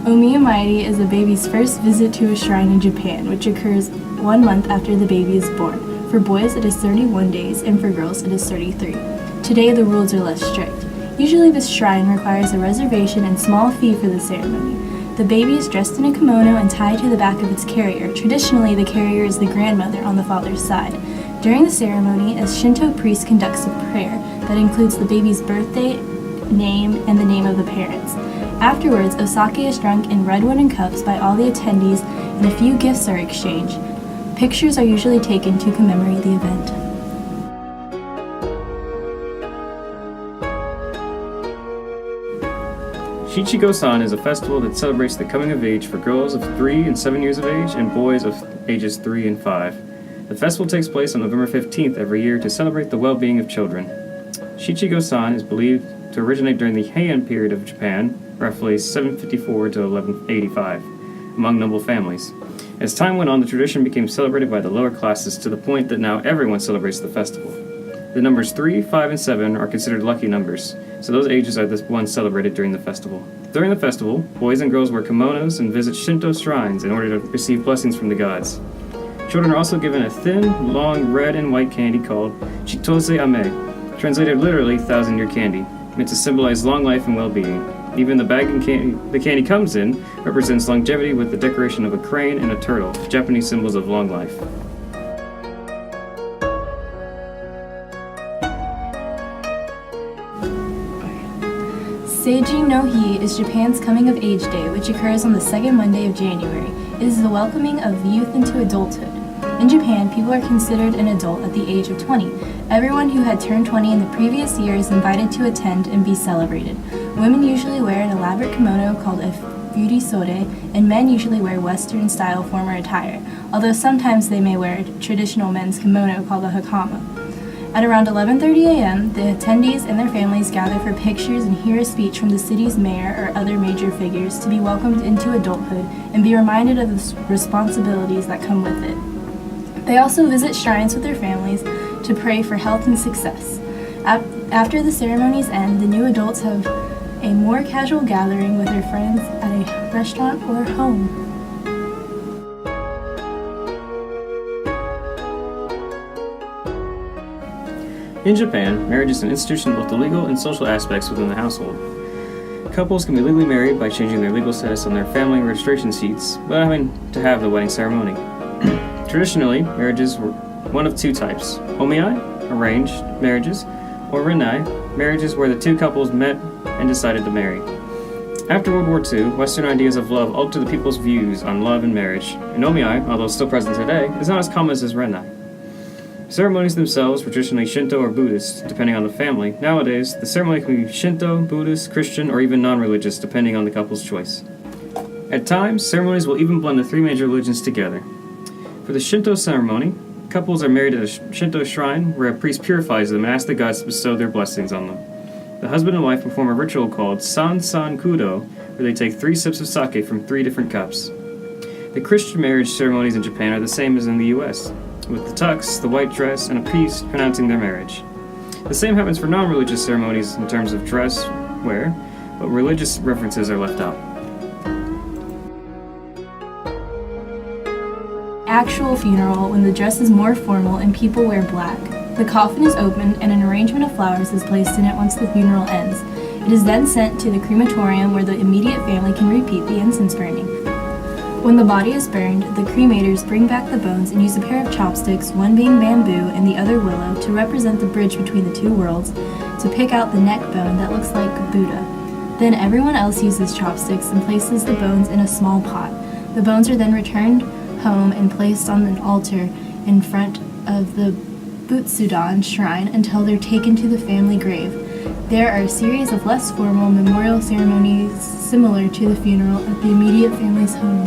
Omiyamairi is a baby's first visit to a shrine in Japan, which occurs 1 month after the baby is born. For boys, it is 31 days, and for girls, it is 33. Today, the rules are less strict. Usually, this shrine requires a reservation and small fee for the ceremony. The baby is dressed in a kimono and tied to the back of its carrier. Traditionally, the carrier is the grandmother on the father's side. During the ceremony, a Shinto priest conducts a prayer that includes the baby's birthday, name, and the name of the parents. Afterwards, osake is drunk in red wooden cups by all the attendees, and a few gifts are exchanged. Pictures are usually taken to commemorate the event. Shichigo-san is a festival that celebrates the coming of age for girls of 3 and 7 years of age and boys of ages 3 and 5. The festival takes place on November 15th every year to celebrate the well-being of children. Shichigo-san is believed to originate during the Heian period of Japan, roughly 754 to 1185, among noble families. As time went on, the tradition became celebrated by the lower classes to the point that now everyone celebrates the festival. The numbers 3, 5, and 7 are considered lucky numbers, so those ages are the ones celebrated during the festival. During the festival, boys and girls wear kimonos and visit Shinto shrines in order to receive blessings from the gods. Children are also given a thin, long red and white candy called Chitose Ame, translated literally 1,000-year candy, meant to symbolize long life and well-being. Even the bag the candy comes in represents longevity with the decoration of a crane and a turtle, Japanese symbols of long life. Seiji no Hi is Japan's Coming of Age Day, which occurs on the second Monday of January. It is the welcoming of youth into adulthood. In Japan, people are considered an adult at the age of 20. Everyone who had turned 20 in the previous year is invited to attend and be celebrated. Women usually wear an elaborate kimono called a furisode, and men usually wear Western-style formal attire, although sometimes they may wear a traditional men's kimono called a hakama. At around 11:30 a.m., the attendees and their families gather for pictures and hear a speech from the city's mayor or other major figures to be welcomed into adulthood and be reminded of the responsibilities that come with it. They also visit shrines with their families to pray for health and success. After the ceremonies end, the new adults have a more casual gathering with their friends at a restaurant or home. In Japan, marriage is an institution of both the legal and social aspects within the household. Couples can be legally married by changing their legal status on their family registration sheets without having to have the wedding ceremony. Traditionally, marriages were one of two types: omiai, arranged marriages, or renai, marriages where the two couples met and decided to marry. After World War II, Western ideas of love altered the people's views on love and marriage, and omiai, although still present today, is not as common as renai. Ceremonies themselves were traditionally Shinto or Buddhist, depending on the family. Nowadays, the ceremony can be Shinto, Buddhist, Christian, or even non-religious, depending on the couple's choice. At times, ceremonies will even blend the three major religions together. For the Shinto ceremony, couples are married at a Shinto shrine where a priest purifies them and asks the gods to bestow their blessings on them. The husband and wife perform a ritual called San Kudo, where they take 3 sips of sake from 3 different cups. The Christian marriage ceremonies in Japan are the same as in the US, with the tux, the white dress, and a priest pronouncing their marriage. The same happens for non-religious ceremonies in terms of dress, wear, but religious references are left out. Actual funeral, when the dress is more formal and people wear black. The coffin is opened and an arrangement of flowers is placed in it once the funeral ends. It is then sent to the crematorium where the immediate family can repeat the incense burning. When the body is burned, the cremators bring back the bones and use a pair of chopsticks, one being bamboo and the other willow, to represent the bridge between the two worlds, to pick out the neck bone that looks like Buddha. Then everyone else uses chopsticks and places the bones in a small pot. The bones are then returned home and placed on an altar in front of the Butsudan shrine until they're taken to the family grave. There are a series of less formal memorial ceremonies similar to the funeral at the immediate family's home.